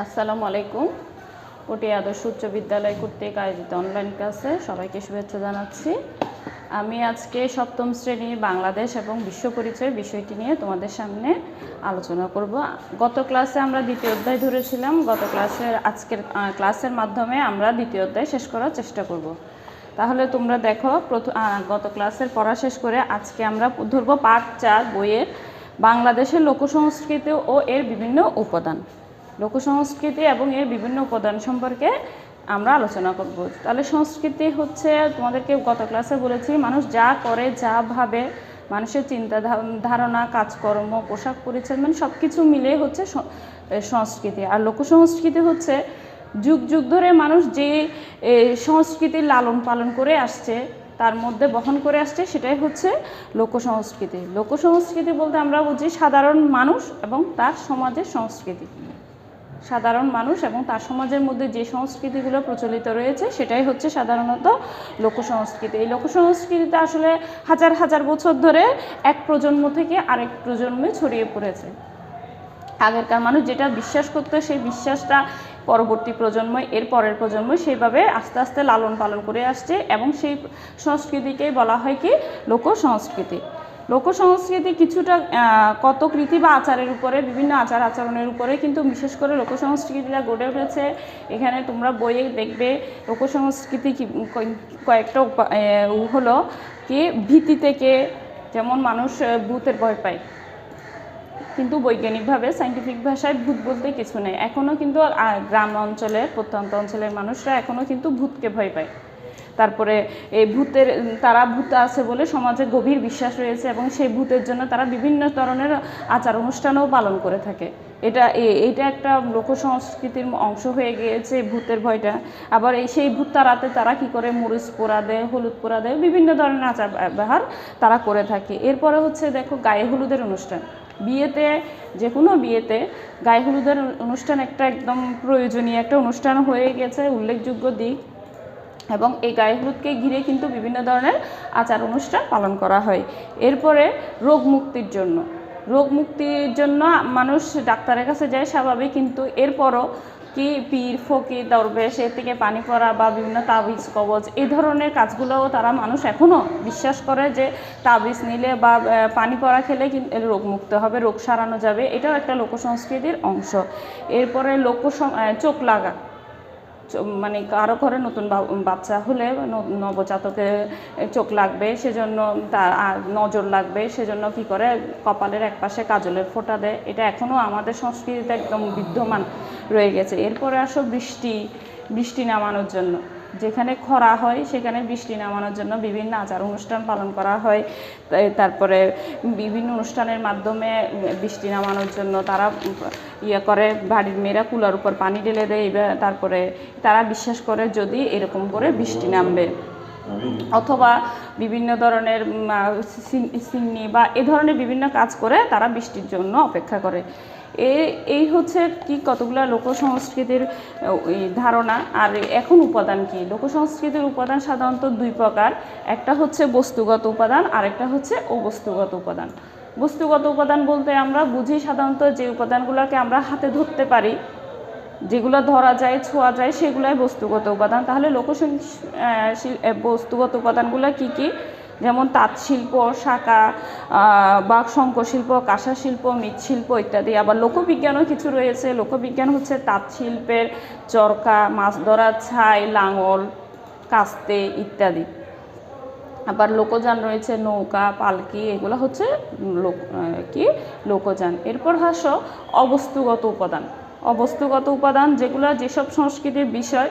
আসসালামু আলাইকুম। ওটি আদর্শ উচ্চ বিদ্যালয় কর্তৃক আয়োজিত অনলাইন ক্লাসে সবাইকে শুভেচ্ছা জানাচ্ছি। আমি আজকে সপ্তম শ্রেণীর বাংলাদেশ এবং বিশ্ব পরিচয় বিষয়টি নিয়ে তোমাদের সামনে আলোচনা করব। গত ক্লাসে আমরা দ্বিতীয় অধ্যায় ধরেছিলাম। আজকের ক্লাসের মাধ্যমে আমরা দ্বিতীয় অধ্যায় শেষ করার চেষ্টা করব। তাহলে তোমরা দেখো, গত ক্লাসের পড়া শেষ করে আজকে আমরা ধরব পাঠ 4 বইয়ের বাংলাদেশের লোকসংস্কৃতি ও এর বিভিন্ন উপাদান। লোকসংস্কৃতি এবং এর বিভিন্ন উপাদান সম্পর্কে আমরা আলোচনা করব। তাহলে সংস্কৃতি হচ্ছে, তোমাদেরকে গত ক্লাসে বলেছি, মানুষ যা করে, যা ভাবে, মানুষের চিন্তা ধারণা, কাজকর্ম, পোশাক পরিচ্ছদ, মানে সব কিছু মিলে হচ্ছে সংস্কৃতি। আর লোকসংস্কৃতি হচ্ছে যুগ যুগ ধরে মানুষ যে সংস্কৃতির লালন পালন করে আসছে, তার মধ্যে বহন করে আসছে, সেটাই হচ্ছে লোকসংস্কৃতি। লোকসংস্কৃতি বলতে আমরা বুঝি সাধারণ মানুষ এবং তার সমাজের সংস্কৃতি। সাধারণ মানুষ এবং তার সমাজের মধ্যে যে সংস্কৃতিগুলো প্রচলিত রয়েছে সেটাই হচ্ছে সাধারণত লোকসংস্কৃতি। এই লোকসংস্কৃতিতে আসলে হাজার হাজার বছর ধরে এক প্রজন্ম থেকে আরেক প্রজন্মে ছড়িয়ে পড়েছে। আগেরকার মানুষ যেটা বিশ্বাস করতো, সেই বিশ্বাসটা পরবর্তী প্রজন্ম, এর পরের প্রজন্ম সেইভাবে আস্তে আস্তে লালন পালন করে আসছে এবং সেই সংস্কৃতিকেই বলা হয় কি লোকসংস্কৃতি। লোকসংস্কৃতি কিছুটা কত কৃতি বা আচারের উপরে, বিভিন্ন আচার আচরণের উপরে কিন্তু বিশেষ করে লোকসংস্কৃতিটা গড়ে উঠেছে। এখানে তোমরা বইয়ে দেখবে লোকসংস্কৃতি কয়েকটা হলো কি ভীতি থেকে, যেমন মানুষ ভূতের ভয় পায়, কিন্তু বৈজ্ঞানিকভাবে সায়েন্টিফিক ভাষায় ভূত বলতে কিছু নেই। এখনও কিন্তু গ্রাম অঞ্চলের, প্রত্যন্ত অঞ্চলের মানুষরা এখনও কিন্তু ভূতকে ভয় পায়। তারপরে এই তারা ভূত আছে বলে সমাজে গভীর বিশ্বাস রয়েছে এবং সেই ভূতের জন্য তারা বিভিন্ন ধরনের আচার অনুষ্ঠানও পালন করে থাকে। এটা একটা লোকসংস্কৃতির অংশ হয়ে গিয়েছে, ভূতের ভয়টা। আবার সেই ভূত তাড়াতে তারা কি করে, মরিচ পোড়া দেয়, হলুদ পোড়া দেয়, বিভিন্ন ধরনের আচার ব্যবহার তারা করে থাকে। এরপরে হচ্ছে দেখো গায়ে হলুদের অনুষ্ঠান। বিয়েতে, যে কোনো বিয়েতে গায়ে হলুদের অনুষ্ঠান একটা একদম প্রয়োজনীয় একটা অনুষ্ঠান হয়ে গেছে, উল্লেখযোগ্য দিক। এবং এই গায়ে হলুদকে ঘিরে কিন্তু বিভিন্ন ধরনের আচার অনুষ্ঠান পালন করা হয়। এরপরে রোগ মুক্তির জন্য মানুষ ডাক্তারের কাছে যায় স্বাভাবিক, কিন্তু এরপরও কি পীর ফকির দরবেশ এর থেকে পানি পড়া বা বিভিন্ন তাবিজ কবজ এই ধরনের কাজগুলোও মানুষ এখনও বিশ্বাস করে যে তাবিজ নিলে বা পানি পড়া খেলে কিন্তু রোগ মুক্ত হবে, রোগ সারানো যাবে। এটাও একটা লোকসংস্কৃতির অংশ। এরপরে চোখ লাগা, মানে কারো ঘরে নতুন বাচ্চা হলে নবজাতকে চোখ লাগবে, সেজন্য তার নজর লাগবে, সেজন্য কি করে কপালের একপাশে কাজলের ফোঁটা দেয়। এটা এখনও আমাদের সংস্কৃতিতে একদম বিদ্যমান রয়ে গেছে। এরপরে আসো বৃষ্টি নামানোর জন্য, যেখানে খরা হয় সেখানে বৃষ্টি নামানোর জন্য বিভিন্ন আচার অনুষ্ঠান পালন করা হয়। তারপরে বিভিন্ন অনুষ্ঠানের মাধ্যমে বৃষ্টি নামানোর জন্য তারা করে, বাড়ির মেয়েরা কুলার উপর পানি ঢেলে দেয়। তারপরে তারা বিশ্বাস করে যদি এরকম করে বৃষ্টি নামবে, অথবা বিভিন্ন ধরনের সিন্নি বা এ ধরনের বিভিন্ন কাজ করে তারা বৃষ্টির জন্য অপেক্ষা করে। এই হচ্ছে কি কতগুলো লোকসংস্কৃতির ধারণা। আর এখন উপাদান কি? লোকসংস্কৃতির উপাদান সাধারণত দুই প্রকার। একটা হচ্ছে বস্তুগত উপাদান, আর একটা হচ্ছে অবস্তুগত উপাদান। বস্তুগত উপাদান বলতে আমরা বুঝি সাধারণত যে উপাদানগুলোকে আমরা হাতে ধরতে পারি, যেগুলো ধরা যায়, ছোঁয়া যায়, সেগুলাই বস্তুগত উপাদান। তাহলে বস্তুগত উপাদানগুলো কি কি? যেমন তাঁত শিল্প, শাঁখা বা শঙ্কশিল্প, কাঁসা শিল্প, মৃৎশিল্প ইত্যাদি। আবার লোকবিজ্ঞানও কিছু রয়েছে। লোকবিজ্ঞান হচ্ছে তাঁত শিল্পের চরকা, মাছ ধরার ছাই, লাঙল, কাস্তে ইত্যাদি। আবার লোকযান রয়েছে, নৌকা, পালকি, এগুলো হচ্ছে লোকযান। এরপর আসো অবস্তুগত উপাদান। অবস্তুগত উপাদান যেসব সংস্কৃতির বিষয়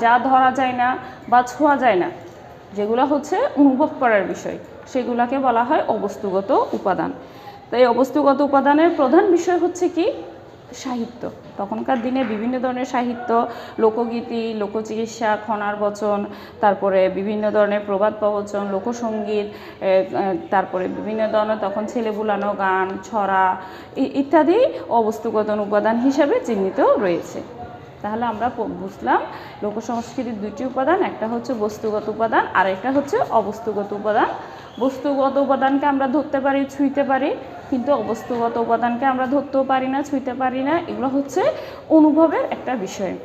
যা ধরা যায় না বা ছোঁয়া যায় না, যেগুলো হচ্ছে অনুভব করার বিষয়, সেগুলোকে বলা হয় অবস্তুগত উপাদান। তাই অবস্তুগত উপাদানের প্রধান বিষয় হচ্ছে কি? সাহিত্য। তখনকার দিনে বিভিন্ন ধরনের সাহিত্য, লোকগীতি, লোকচিকিৎসা, খনার বচন, তারপরে বিভিন্ন ধরনের প্রবাদ প্রবচন, লোকসঙ্গীত, তারপরে বিভিন্ন ধরনের তখন ছেলে বুলানো গান, ছড়া ইত্যাদি অবস্তুগত উপাদান হিসাবে চিহ্নিত রয়েছে। তাহলে আমরা বুঝলাম লোকসংস্কৃতির দুইটি উপাদান, একটা হচ্ছে বস্তুগত উপাদান আর একটা হচ্ছে অবস্তুগত উপাদান। বস্তুগত উপাদানকে আমরা ধরতে পারি, ছুঁইতে পারি, কিন্তু বস্তুগত উপাদানকে আমরা ধরতেও পারি না, ছুঁইতে পারি না। এগুলো হচ্ছে অনুভবের একটা বিষয়।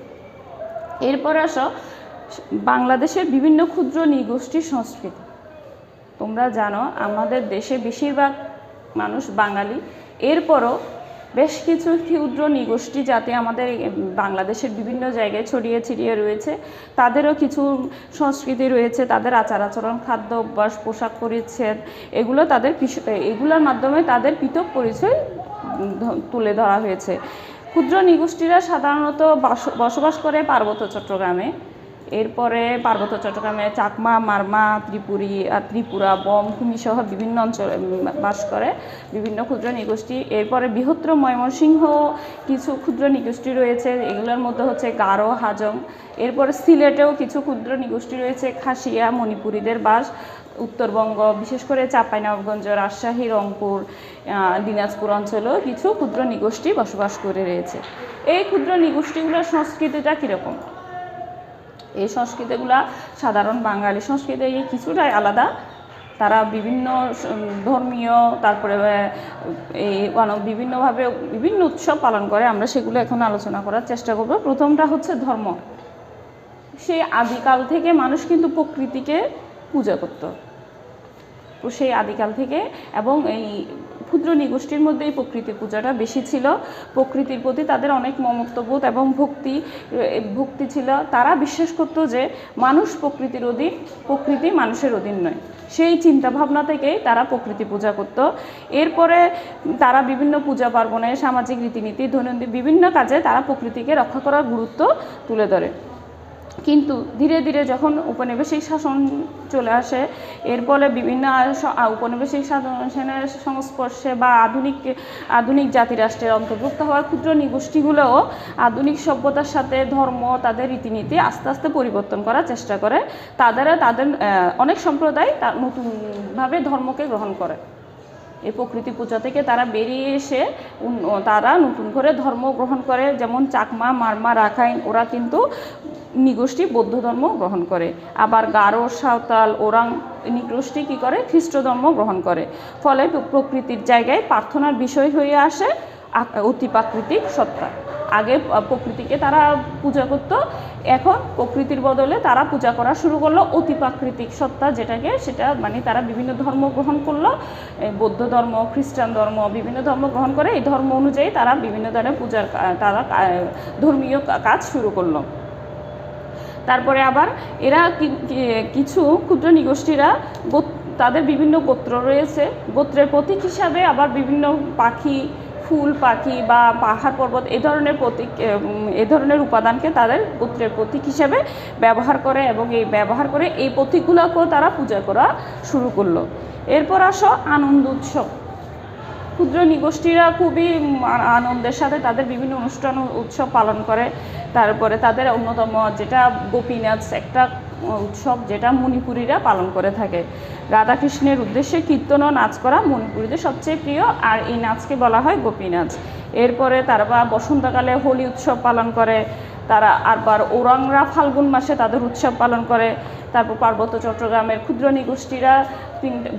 এরপর আসো বাংলাদেশের বিভিন্ন ক্ষুদ্র নৃগোষ্ঠীর সংস্কৃতি। তোমরা জানো আমাদের দেশে বেশিরভাগ মানুষ বাঙালি, এরপরও বেশ কিছু ক্ষুদ্র নৃগোষ্ঠী জাতি আমাদের বাংলাদেশের বিভিন্ন জায়গায় ছড়িয়ে ছিটিয়ে রয়েছে। তাদেরও কিছু সংস্কৃতি রয়েছে, তাদের আচার আচরণ, খাদ্য অভ্যাস, পোশাক পরিচ্ছদ, এগুলো এগুলোর মাধ্যমে তাদের পৃথক পরিচয় তুলে ধরা হয়েছে। ক্ষুদ্র নৃগোষ্ঠীরা সাধারণত বসবাস করে পার্বত্য চট্টগ্রামে। এরপরে পার্বত্য চট্টগ্রামে চাকমা, মারমা, ত্রিপুরা, বমভূমি সহ বিভিন্ন অঞ্চলে বাস করে বিভিন্ন ক্ষুদ্র নৃগোষ্ঠী। এরপরে বৃহত্তর ময়মনসিংহ কিছু ক্ষুদ্র নৃগোষ্ঠী রয়েছে, এগুলোর মধ্যে হচ্ছে গারো, হাজং। এরপরে সিলেটেও কিছু ক্ষুদ্র নৃগোষ্ঠী রয়েছে, খাসিয়া, মণিপুরীদের বাস। উত্তরবঙ্গ, বিশেষ করে চাঁপাইনবাবগঞ্জ, রাজশাহী, রংপুর, দিনাজপুর অঞ্চলেও কিছু ক্ষুদ্র নৃগোষ্ঠী বসবাস করে রয়েছে। এই ক্ষুদ্র নৃগোষ্ঠীগুলোর সংস্কৃতিটা কীরকম? এই সংস্কৃতিগুলা সাধারণ বাঙালি সংস্কৃতি কিছুটাই আলাদা। তারা বিভিন্ন ধর্মীয়, তারপরে এই বিভিন্নভাবে বিভিন্ন উৎসব পালন করে। আমরা সেগুলো এখন আলোচনা করার চেষ্টা করব। প্রথমটা হচ্ছে ধর্ম। সেই আদিকাল থেকে মানুষ কিন্তু প্রকৃতিকে পূজা করত, সেই আদিকাল থেকে। এবং এই ক্ষুদ্র নৃগোষ্ঠীর মধ্যে এই প্রকৃতি পূজাটা বেশি ছিল। প্রকৃতির প্রতি তাদের অনেক মমত্ববোধ এবং ভক্তি ছিল। তারা বিশ্বাস করত যে মানুষ প্রকৃতির অধীন, প্রকৃতি মানুষের অধীন নয়। সেই চিন্তাভাবনা থেকেই তারা প্রকৃতি পূজা করত। এরপরে তারা বিভিন্ন পূজা পার্বণে, সামাজিক রীতিনীতি, দৈনন্দিন বিভিন্ন কাজে তারা প্রকৃতিকে রক্ষা করার গুরুত্ব তুলে ধরে। কিন্তু ধীরে ধীরে যখন উপনিবেশিক শাসন চলে আসে, এর ফলে বিভিন্ন উপনিবেশিক শাসনের সংস্পর্শে বা আধুনিক জাতিরাষ্ট্রের অন্তর্ভুক্ত হওয়া ক্ষুদ্র নৃগোষ্ঠীগুলোও আধুনিক সভ্যতার সাথে ধর্ম, তাদের রীতিনীতি আস্তে আস্তে পরিবর্তন করার চেষ্টা করে। তাদের অনেক সম্প্রদায় নতুনভাবে ধর্মকে গ্রহণ করে। এই প্রকৃতি পূজা থেকে তারা বেরিয়ে এসে তারা নতুন করে ধর্ম গ্রহণ করে। যেমন চাকমা, মারমা, রাখাইন, ওরা কিন্তু নৃগোষ্ঠী বৌদ্ধ ধর্ম গ্রহণ করে। আবার গারো, সাঁওতাল, ওরাং নৃগোষ্ঠী কী করে? খ্রিস্ট ধর্ম গ্রহণ করে। ফলে প্রকৃতির জায়গায় প্রার্থনার বিষয় হয়ে আসে অতিপ্রাকৃতিক সত্তা। আগে প্রকৃতিকে তারা পূজা করত, এখন প্রকৃতির বদলে তারা পূজা করা শুরু করলো অতিপ্রাকৃতিক সত্তা, সেটা মানে তারা বিভিন্ন ধর্ম গ্রহণ করলো। বৌদ্ধ ধর্ম, খ্রিস্টান ধর্ম, বিভিন্ন ধর্ম গ্রহণ করে। এই ধর্ম অনুযায়ী তারা বিভিন্ন ধরনের তারা ধর্মীয় কাজ শুরু করলো। তারপরে আবার এরা কিছু ক্ষুদ্র নৃগোষ্ঠীরা তাদের বিভিন্ন গোত্র রয়েছে। গোত্রের প্রতীক হিসাবে আবার বিভিন্ন পাখি, ফুল, পাখি বা পাহাড় পর্বত এ ধরনের উপাদানকে তাদের গোত্রের প্রতীক হিসাবে ব্যবহার করে এবং এই প্রতীকগুলোকেও তারা পূজা করা শুরু করলো। এরপর আসো আনন্দ উৎসব। ক্ষুদ্র নৃগোষ্ঠীরা খুবই আনন্দের সাথে তাদের বিভিন্ন অনুষ্ঠান উৎসব পালন করে। তারপরে তাদের অন্যতম যেটা গোপী নাচ একটা উৎসব, যেটা মণিপুরীরা পালন করে থাকে। রাধাকৃষ্ণের উদ্দেশ্যে কীর্তন ও নাচ করা মণিপুরীদের সবচেয়ে প্রিয়, আর এই নাচকে বলা হয় গোপী নাচ। এরপরে তারা বসন্তকালে হোলি উৎসব পালন করে। তারা আবার ওরাংরা ফাল্গুন মাসে তাদের উৎসব পালন করে। তারপর পার্বত্য চট্টগ্রামের ক্ষুদ্র নৃগোষ্ঠীরা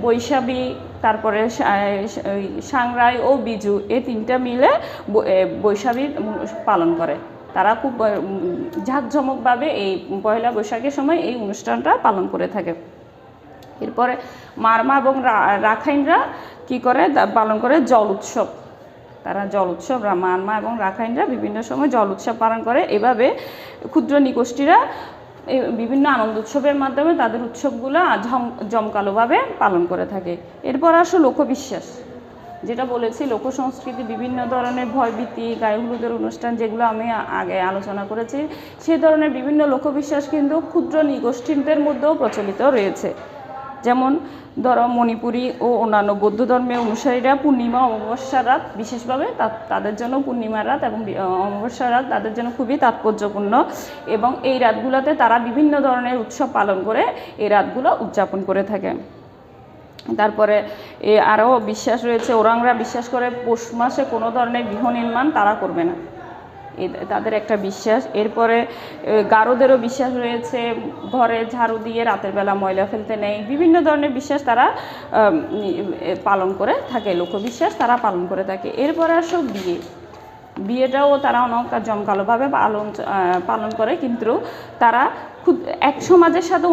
বৈশাখী, তারপরে সাংরাই ও বিজু, এই তিনটা মিলে বৈশাখী পালন করে। তারা খুব ঝাঁকঝমকভাবে এই পয়লা বৈশাখের সময় এই অনুষ্ঠানটা পালন করে থাকে। এরপরে মারমা এবং রাখাইনরা কী করে? পালন করে জল উৎসব। তারা জল উৎসব, মারমা এবং রাখাইনরা বিভিন্ন সময় জল উৎসব পালন করে। এভাবে ক্ষুদ্র নৃগোষ্ঠীরা বিভিন্ন আনন্দ উৎসবের মাধ্যমে তাদের উৎসবগুলো জমকালোভাবে পালন করে থাকে। এরপর আসো লোকবিশ্বাস। যেটা বলেছি, লোকসংস্কৃতি, বিভিন্ন ধরনের ভয়ভীতি, গায়ে হলুদের অনুষ্ঠান, যেগুলো আমি আগে আলোচনা করেছি, সেই ধরনের বিভিন্ন লোকবিশ্বাস কিন্তু ক্ষুদ্র নৃগোষ্ঠীদের মধ্যেও প্রচলিত রয়েছে। যেমন ধরো মণিপুরী ও অন্যান্য বৌদ্ধ ধর্মের অনুসারীরা পূর্ণিমা, অমাবস্যার রাত বিশেষভাবে তাদের জন্য পূর্ণিমার রাত এবং অমাবস্যার রাত তাদের জন্য খুবই তাৎপর্যপূর্ণ, এবং এই রাতগুলোতে তারা বিভিন্ন ধরনের উৎসব পালন করে এই রাতগুলো উদযাপন করে থাকে। তারপরে আরও বিশ্বাস রয়েছে, ওরাংরা বিশ্বাস করে পৌষ মাসে কোনো ধরনের গৃহ নির্মাণ তারা করবে না। তাদের একটা বিশ্বাস। এরপরে গারোদেরও বিশ্বাস রয়েছে, ঘরে ঝাড়ু দিয়ে রাতের বেলা ময়লা ফেলতে নেই, বিভিন্ন ধরনের বিশ্বাস তারা পালন করে থাকে, লোকবিশ্বাস তারা পালন করে থাকে। এরপরে আসো বিয়েটাও তারা অনেক জমকালোভাবে পালন করে, কিন্তু তারা এক সমাজের সাথে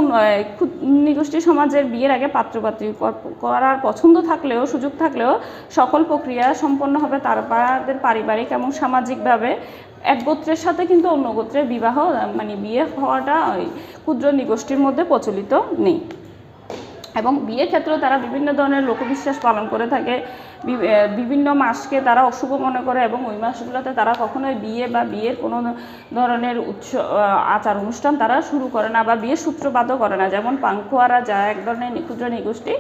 নিগোষ্ঠী সমাজের বিয়ের আগে পাত্রপাত্রী করার পছন্দ থাকলেও, সুযোগ থাকলেও সকল প্রক্রিয়া সম্পন্ন হবে তাদের পারিবারিক এবং সামাজিকভাবে। এক গোত্রের সাথে কিন্তু অন্য গোত্রের বিবাহ বিয়ে হওয়াটা ক্ষুদ্র নিগোষ্ঠীর মধ্যে প্রচলিত নেই। এবং বিয়ের ক্ষেত্রেও তারা বিভিন্ন ধরনের লোকবিশ্বাস পালন করে থাকে। বিভিন্ন মাসকে তারা অশুভ মনে করে এবং ওই মাসগুলোতে তারা কখনোই বিয়ে বা বিয়ের কোনো ধরনের আচার অনুষ্ঠান তারা শুরু করে না বা বিয়ের সূত্রপাতও করে না। যেমন পাংখুয়ারা, যা এক ধরনের ক্ষুদ্র নিগোষ্ঠী,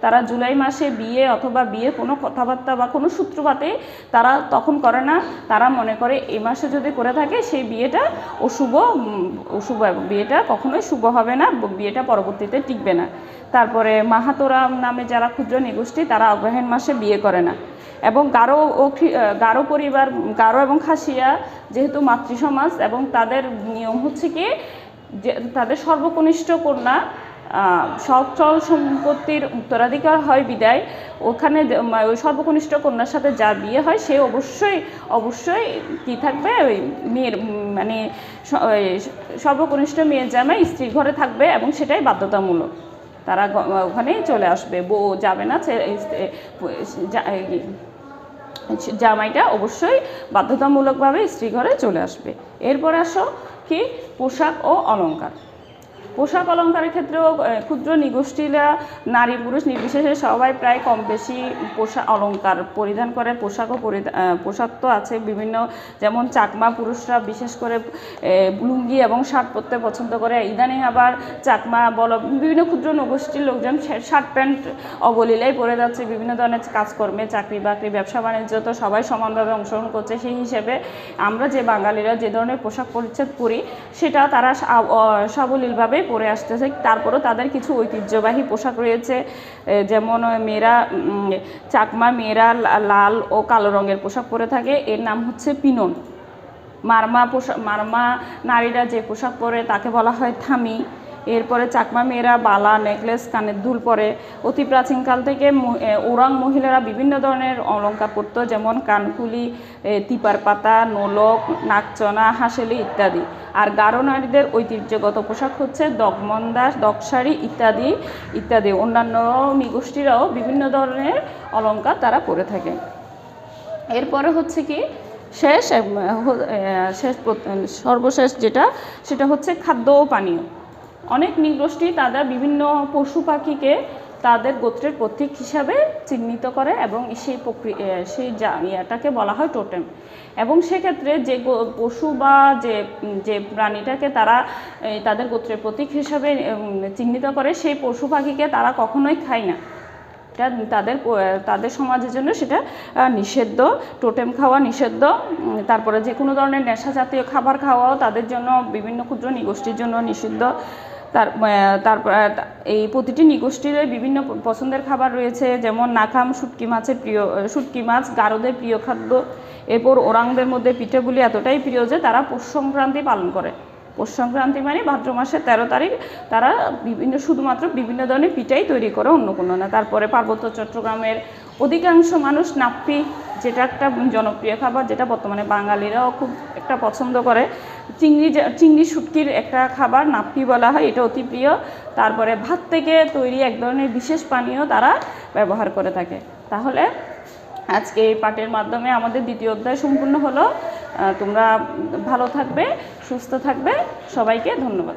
তারা জুলাই মাসে বিয়ে অথবা বিয়ে কোনো কথাবার্তা বা কোনো সূত্রপাতে তারা তখন করে না। তারা মনে করে এই মাসে যদি করে থাকে সেই বিয়েটা অশুভ এবং বিয়েটা কখনোই শুভ হবে না, বিয়েটা পরবর্তীতে টিকবে না। তারপরে মাহাতোরা নামে যারা ক্ষুদ্র নিগোষ্ঠী, তারা অগ্রহায়ণ মাসে বিয়ে করে না। এবং গারো পরিবার, গারো এবং খাসিয়া যেহেতু মাতৃসমাজ, এবং তাদের নিয়ম হচ্ছে কি যে তাদের সর্বকনিষ্ঠ কন্যা সচ্ছল সম্পত্তির উত্তরাধিকার হয় বিদায় ওখানে ওই সর্বকনিষ্ঠ কন্যার সাথে যার বিয়ে হয় সে অবশ্যই কী থাকবে, ওই মেয়ের সর্বকনিষ্ঠ মেয়ের জামাই স্ত্রীর ঘরে থাকবে এবং সেটাই বাধ্যতামূলক। তারা ওখানেই চলে আসবে, বউ যাবে না, জামাইটা অবশ্যই বাধ্যতামূলকভাবে স্ত্রী ঘরে চলে আসবে। এরপর আসো কি পোশাক ও অলংকার। পোশাক অলংকারের ক্ষেত্রেও ক্ষুদ্র নিগোষ্ঠীরা নারী পুরুষ নির্বিশেষে সবাই প্রায় কম বেশি পোশাক অলংকার পরিধান করে। পোশাক তো আছে বিভিন্ন, যেমন চাকমা পুরুষরা বিশেষ করে লুঙ্গি এবং শার্ট পরতে পছন্দ করে। ইদানিং আবার চাকমা বিভিন্ন ক্ষুদ্র নিগোষ্ঠীর লোকজন শার্ট প্যান্ট অবলীলায় পরে যাচ্ছে বিভিন্ন ধরনের কাজকর্মে, চাকরি বাকরি, ব্যবসা বাণিজ্য তো সবাই সমানভাবে অংশগ্রহণ করছে। সেই হিসেবে আমরা যে বাঙালিরা যে ধরনের পোশাক পরিচ্ছদ পরি সেটা তারা সাবলীলভাবে পরে আসতেছে। তারপরেও তাদের কিছু ঐতিহ্যবাহী পোশাক রয়েছে, যেমন চাকমা মেয়েরা লাল ও কালো রঙের পোশাক পরে থাকে, এর নাম হচ্ছে পিনন। মারমা নারীরা যে পোশাক পরে তাকে বলা হয় থামি। এরপরে চাকমা মেয়েরা বালা, নেকলেস, কানের দুল পরে। অতি প্রাচীনকাল থেকে ওরাং মহিলারা বিভিন্ন ধরনের অলংকার পরত, যেমন কানফুলি, তিপার পাতা, নোলক, নাকচনা, হাঁসেলি ইত্যাদি। আর গারো নারীদের ঐতিহ্যগত পোশাক হচ্ছে দগমন্দা, দকশাড়ি ইত্যাদি। অন্যান্য নিগোষ্ঠীরাও বিভিন্ন ধরনের অলংকার তারা পরে থাকে। এরপরে হচ্ছে কি সর্বশেষ সেটা হচ্ছে খাদ্য ও পানীয়। অনেক নিগোষ্ঠী তাদের বিভিন্ন পশু পাখিকে তাদের গোত্রের প্রতীক হিসাবে চিহ্নিত করে এবং সেই ইয়াটাকে বলা হয় টোটেম। এবং সেক্ষেত্রে যে পশু বা যে প্রাণীটাকে তারা তাদের গোত্রের প্রতীক হিসাবে চিহ্নিত করে সেই পশু পাখিকে তারা কখনোই খায় না। এটা তাদের সমাজের জন্য সেটা নিষিদ্ধ, টোটেম খাওয়া নিষিদ্ধ। তারপরে যে কোনো ধরনের নেশা জাতীয় খাবার খাওয়াও তাদের জন্য বিভিন্ন ক্ষুদ্র নিগোষ্ঠীর জন্য নিষিদ্ধ। তারপর এই প্রতিটি নিগোষ্ঠীর বিভিন্ন পছন্দের খাবার রয়েছে, যেমন নাকাম শুটকি মাছ গারোদের প্রিয় খাদ্য। এরপর ওরাংদের মধ্যে পিঠেপুলি এতটাই প্রিয় যে তারা পৌষ সংক্রান্তি পালন করে। পৌষ সংক্রান্তি মানে ভাদ্র মাসের 13 তারিখ তারা শুধুমাত্র বিভিন্ন ধরনের পিঠাই তৈরি করে, অন্য কোনো না। তারপরে পার্বত্য চট্টগ্রামের অধিকাংশ মানুষ নাপ্পি, যেটা একটা জনপ্রিয় খাবার, যেটা বর্তমানে বাঙালিরাও খুব একটা পছন্দ করে। চিংড়ি শুটকির একটা খাবার নাপ্পি বলা হয়, এটা অতি প্রিয়। তারপরে ভাত থেকে তৈরি এক ধরনের বিশেষ পানীয় তারা ব্যবহার করে থাকে। তাহলে আজকে এই পাঠের মাধ্যমে আমাদের দ্বিতীয় অধ্যায় সম্পূর্ণ হলো। তোমরা ভালো থাকবে, সুস্থ থাকবে, সবাইকে ধন্যবাদ।